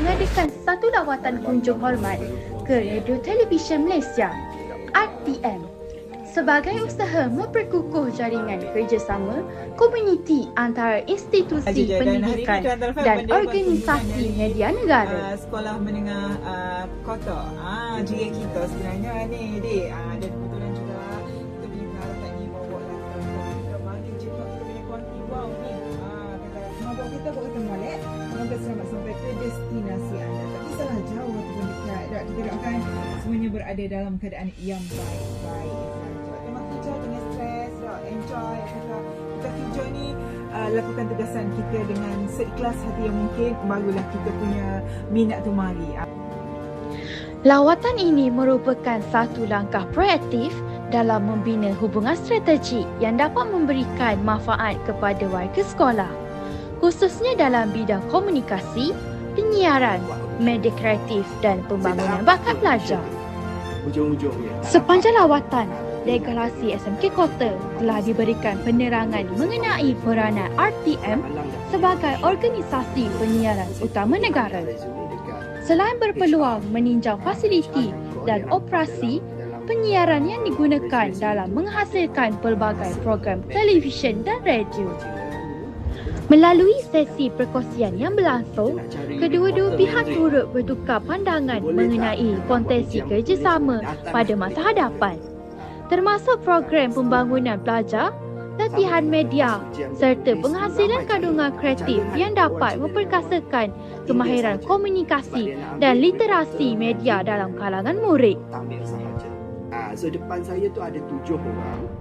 mengadakan satu lawatan kunjung hormat ke Radio Televisyen Malaysia, RTM, sebagai usaha memperkukuh jaringan kerjasama komuniti antara institusi pendidikan dan organisasi media negara. Sekolah menengah kota, juga kita sebenarnya ni dek. Dan kebetulan juga kita punya peralatan ni bawa laptop kita bagi je kita punya kuanti. Wow ni, kata mampu kita buat kita molek, semoga selamat sampai ke destinasi anda. Tapi salah jauh ataupun dekat, kita doakan semuanya berada dalam keadaan yang baik-baik. Memang kerja dengan stres, enjoy. Kita kerja ni lakukan tugasan kita dengan seikhlas hati yang mungkin, barulah kita punya minat tu mari. Lawatan ini merupakan satu langkah proaktif dalam membina hubungan strategik yang dapat memberikan manfaat kepada warga sekolah, khususnya dalam bidang komunikasi, penyiaran, media kreatif dan pembangunan bakat pelajar. Sepanjang lawatan, delegasi SMK Kota telah diberikan penerangan mengenai peranan RTM sebagai organisasi penyiaran utama negara. Selain berpeluang meninjau fasiliti dan operasi penyiaran yang digunakan dalam menghasilkan pelbagai program televisyen dan radio. Melalui sesi perkongsian yang berlangsung, kedua-dua pihak turut bertukar pandangan mengenai potensi kerjasama pada masa hadapan, termasuk program pembangunan pelajar, latihan media serta penghasilan kandungan kreatif yang dapat memperkasakan kemahiran komunikasi dan literasi media dalam kalangan murid. So depan saya tu ada 7 orang.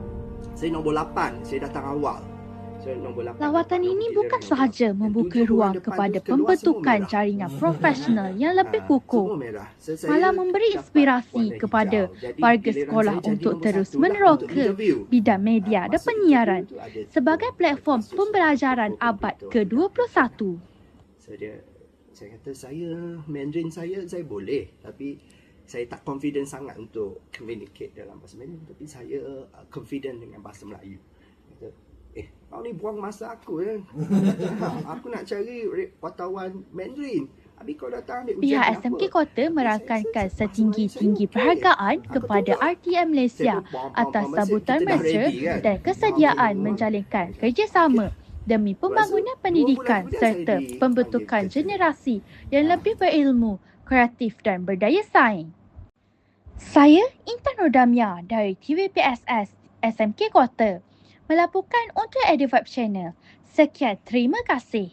Saya nombor 8, saya datang awal. Lawatan ini bukan sahaja membuka ruang kepada pembentukan jaringan profesional yang lebih kukuh, malah memberi inspirasi kepada warga sekolah untuk terus meneroka bidang media dan penyiaran sebagai platform pembelajaran abad ke-21. Saya kata Mandarin saya boleh, tapi saya tak confident sangat untuk communicate dalam bahasa Mandarin, tapi saya confident dengan bahasa Melayu. Kata, kau ni buang masa aku ya. Aku nak cari wartawan Mandarin. Habis kau datang ambil ujian Pihak apa? SMK Kota merakankan setinggi-tinggi perhargaan kepada RTM Malaysia atas sambutan mesra dan kesediaan menjalinkan kerjasama demi pembangunan pendidikan serta pembentukan generasi yang lebih berilmu, kreatif dan berdaya saing. Saya Intan Nordamia dari TVPSS SMK Kota melaporkan untuk EduVibe Channel. Sekian, terima kasih.